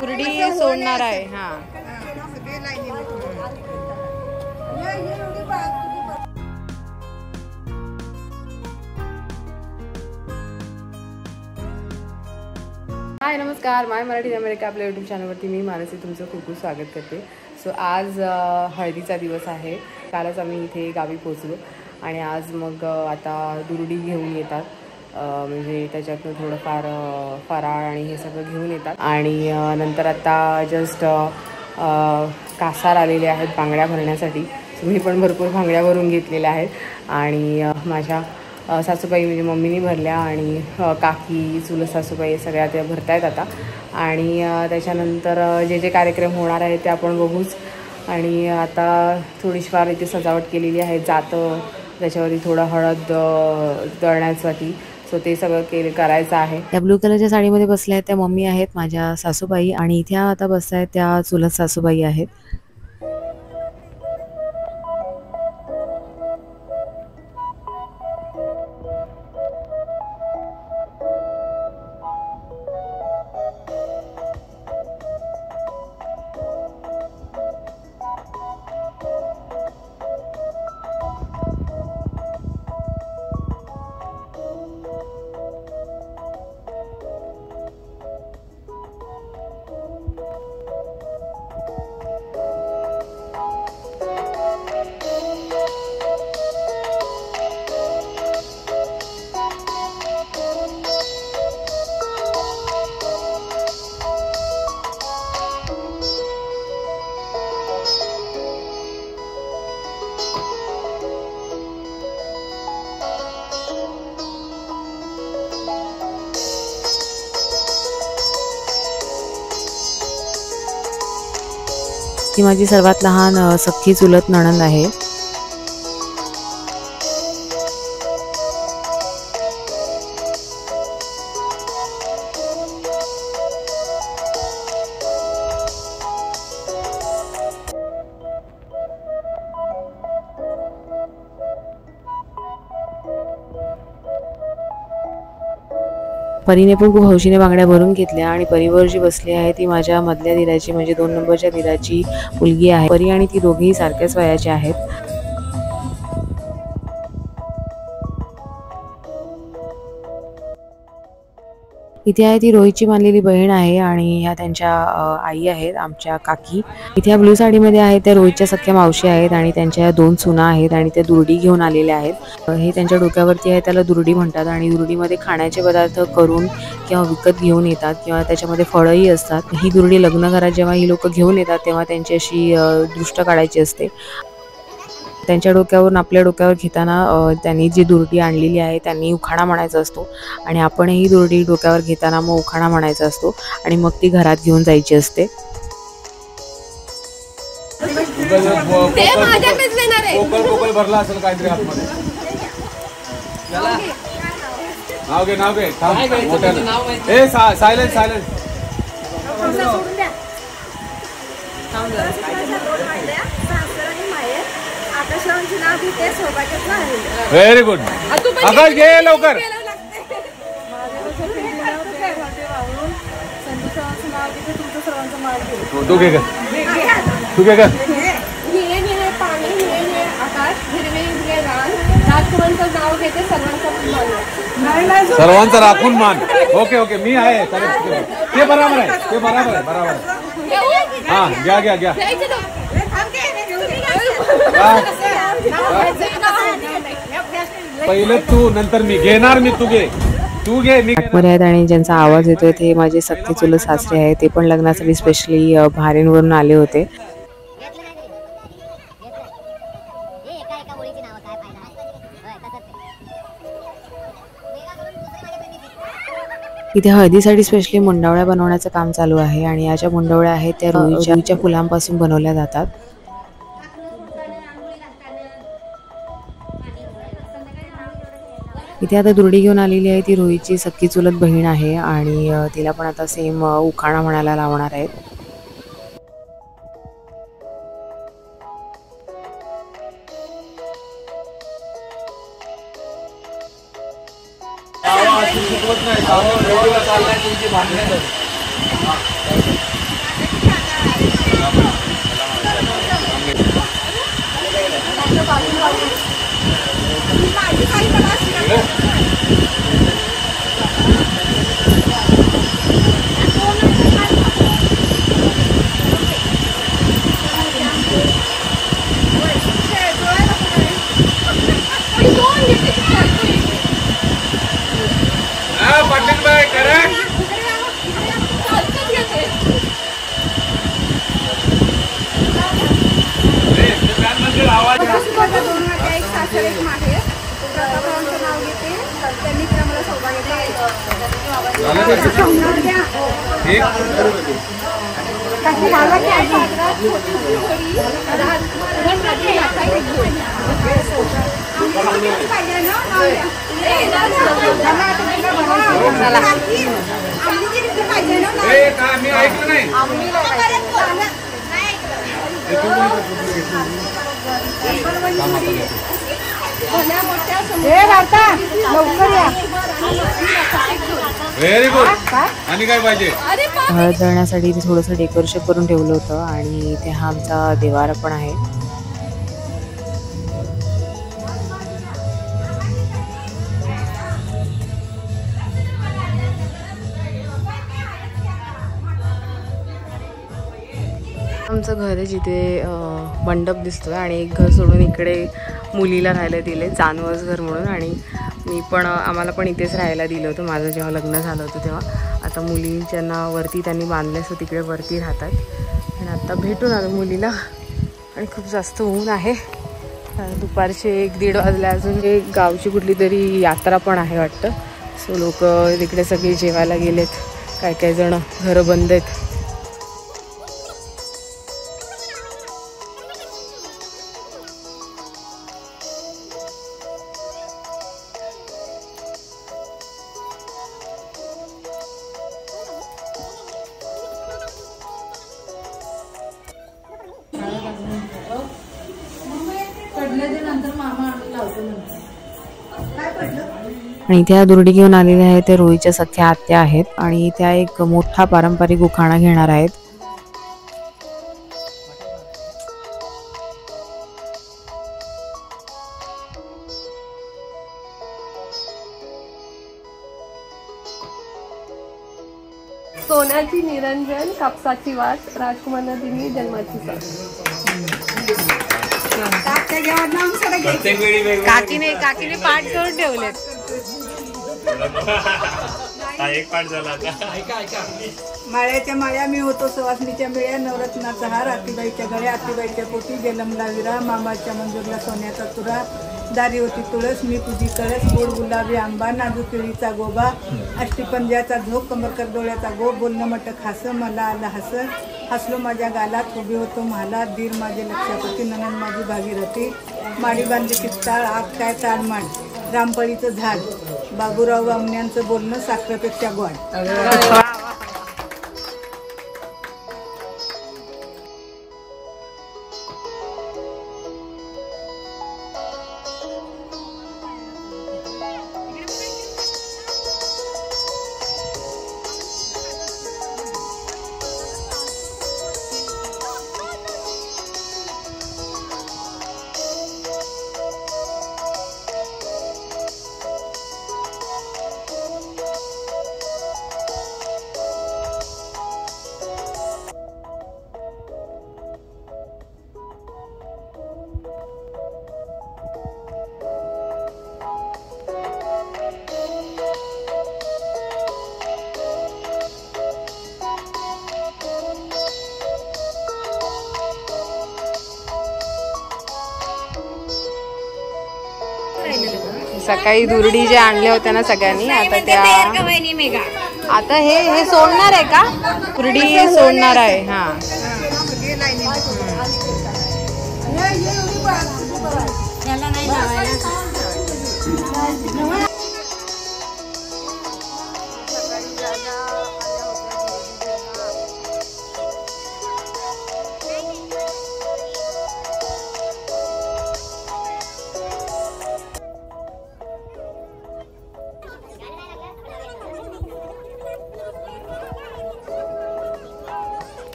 दुर्डी सोडणार आहे. हा हाय नमस्कार, माय मराठी अमेरिका आपल्या यूट्यूब चॅनलवरती मी मानसी तुमचं खूप खूप स्वागत करते. सो आज हळदीचा दिवस आहे. कालच आम्ही इथे गावी पोचलो आणि आज मग आता दुर्डी घेऊन येतात. म्हणजे त्याच्यातनं थोडंफार फराळ आणि हे सगळं घेऊन येतात आणि नंतर आता जस्ट कासार आलेले आहेत बांगड्या भरण्यासाठी. मी पण भरपूर बांगड्या भरून घेतलेल्या आहेत आणि माझ्या सासूबाई म्हणजे मम्मीने भरल्या आणि काकी चुलत सासूबाई सगळ्या त्या भरतायत आता. आणि त्याच्यानंतर जे जे कार्यक्रम होणार आहेत ते आपण बघूच. आणि आता थोडीशी फार इथे सजावट केलेली आहे, जातं त्याच्यावरती थोडं हळद दळण्यासाठी. सो ते सगळं करायचं आहे. त्या ब्लू कलरच्या साडीमध्ये बसल्या आहेत त्या मम्मी आहेत माझ्या सासूबाई आणि इथे आता बसल्या आहेत त्या चुलत सासूबाई आहेत. ती माझी सर्वात लहान सख्खी चुलत नणंद आहे. परीने पण खूप हौशीने बांगड्या भरून घेतल्या आणि परीवर जी बसली आहे ती माझ्या मधल्या दिराची म्हणजे 2 नंबरच्या दिराची मुलगी आहे. परी आणि ती दोघेही सारख्याच वयाचे आहेत. इथे आहे ती रोहितची मानलेली बहीण आहे आणि ह्या त्यांच्या आई आहेत आमच्या काकी. इथे या ब्लू साडीमध्ये आहेत त्या रोहितच्या सख्या मावशी आहेत आणि त्यांच्या 2 सुना आहेत आणि त्या दुर्डी घेऊन आलेल्या आहेत. हे त्यांच्या डोक्यावरती आहे त्याला दुर्डी म्हणतात आणि दुर्डीमध्ये खाण्याचे पदार्थ करून किंवा विकत घेऊन येतात किंवा त्याच्यामध्ये फळंही असतात. ही दुर्डी लग्नघरात जेव्हा ही लोक घेऊन येतात तेव्हा त्यांची अशी दृष्ट काढायची असते. त्यांच्या डोक्यावरून आपल्या डोक्यावर घेताना त्यांनी जी दुर्डी आणलेली आहे त्यांनी उखाणा म्हणायचा असतो आणि आपणही दुर्डी डोक्यावर घेताना मग उखाणा म्हणायचा असतो आणि मग ती घरात घेऊन जायची असते. भरला असेल काहीतरी आतमध्ये. नाव घे नाव घे. Silent silent. Very good. Akash घे लवकर. तू घे तू घे सर्वांचं राखून मान. ओके ओके मी आहे ते बरोबर आहे ते बरोबर आहे बरोबर आहे. हा घ्या घ्या घ्या. पहिले तू नंतर मी घेणार. मी तू घे तू घे. आहेत आणि ज्यांचा आवाज येतोय ते माझे सख्खे चुलत सासरे आहेत. ते पण लग्नासाठी स्पेशली भारेनवरून आले होते. इथे हळदीसाठी स्पेशली मुंडावळ्या बनवण्याचं काम चालू आहे आणि या ज्या मुंडावळ्या आहेत त्या रुईच्या फुलांपासून बनवल्या जातात. इथे आता दुर्डी घेऊन आलेली आहे ती रोहितची सख्खी चुलत बहीण आहे आणि तिला पण आता सेम उखाणा म्हणायला लावणार आहेत. मी ऐकलं नाही. Very good. आणि काय पाहिजे? हळद दळण्यासाठी इथे थोडंसं डेकोरेशन करून ठेवलं होतं आणि इथे हा आमचा देवारा पण आहे. आमचं घर आहे जिथे मंडप दिसतोय आणि एक घर सोडून इकडे मुलीला राहायला दिले, जानवस घर म्हणून. आणि मी पण आम्हाला पण इथेच राहायला दिलं होतं माझं जेव्हा लग्न झालं होतं तेव्हा. आता मुलींच्यांना वरती त्यांनी बांधले असं तिकडे वरती राहतात. आणि आता भेटून आलो मुलीला आणि खूप जास्त ऊन आहे. दुपारचे 1-1:30 वाजले. अजून एक गावची कुठली तरी यात्रा पण आहे वाटतं. सो लोक तिकडे सगळे जेवायला गेलेत. काय काय जण घरं बंद आहेत. आणि त्या दुर्डी घेऊन आलेल्या आहेत त्या रोहीच्या सख्या आत्या आहेत आणि त्या एक मोठा पारंपरिक उखाणा घेणार आहेत. सोन्याची निरंजन, कापसाची वाट, राजकुमार नदीनी जन्माची साथ. काकीने पाठ करून ठेवलेत. एक पाठ झाला. माळ्याच्या माळ्या मी होतो सवासणीच्या मिळ्या, नवरत्नाचा हार आतीबाईच्या गळ्या, आतीबाईच्या पोटी जलमला विरा, मामाच्या मंजूरला सोन्याचा तुरा, दारी होती तुळस मी तुझी कळस, गोड गुलाबी आंबा, नाजूक केळीचा गोबा, अष्टीपंजाचा झोप, कमरकर डोळ्याचा गोप, बोलणं मटक हास, मला आला हस, हसलो माझ्या गालात, उभी होतो महालात, दीर माझे लक्षात होती, ननन माझी भागीरथी, माडी बांधली कित्ताळ, आत काय ताडमाड, रामपळीचं झाड, बाबूराव बामण्यांचं बोलणं साखरेपेक्षा गोड. सकाळी दुर्डी जे आणले होते ना सगळ्यांनी, आता त्या आता हे सोडणार आहे का? दुर्डी सोडणार आहे. हा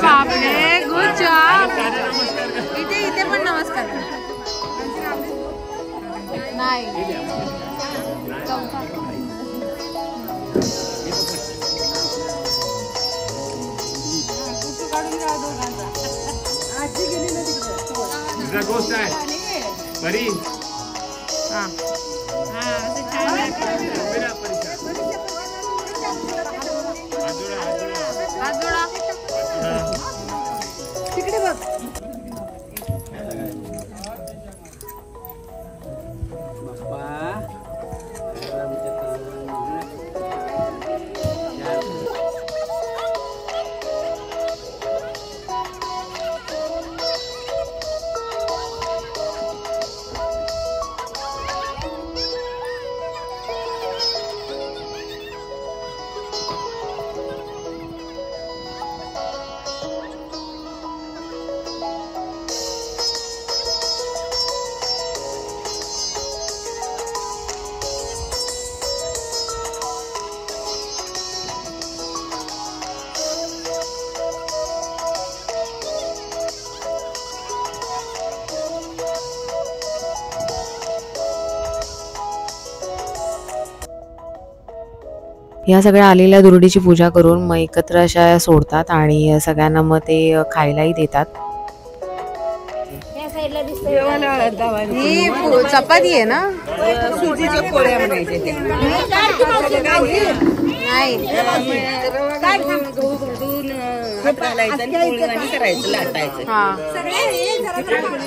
बापरे, गुड जॉब. इथे इथे पण नमस्कार नाही. दुसरा गोष्ट आहे बरी. तिकडे बघ. या सगळ्या आलेल्या दुर्डीची पूजा करून मग एकत्र अशा सोडतात आणि सगळ्यांना मग ते खायलाही देतात. ही चपाती आहे ना, सुजीच्या पोळ्या म्हणायचे ते.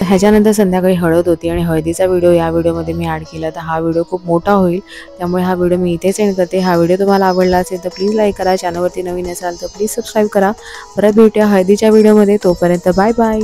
ह्याच्यानंतर संध्याकाळी हळद होती आणि हळदीचा व्हिडिओ या व्हिडिओमध्ये मी ॲड केला. तर हा व्हिडिओ खूप मोठा होईल, त्यामुळे हा व्हिडिओ मी इथेच एंड करते. हा व्हिडिओ तुम्हाला आवडला असेल तर प्लीज लाईक करा. चॅनलवरती नवीन असाल तर प्लीज सबस्क्राईब करा. परत भेटूया हळदीच्या व्हिडिओमध्ये. तोपर्यंत बाय बाय.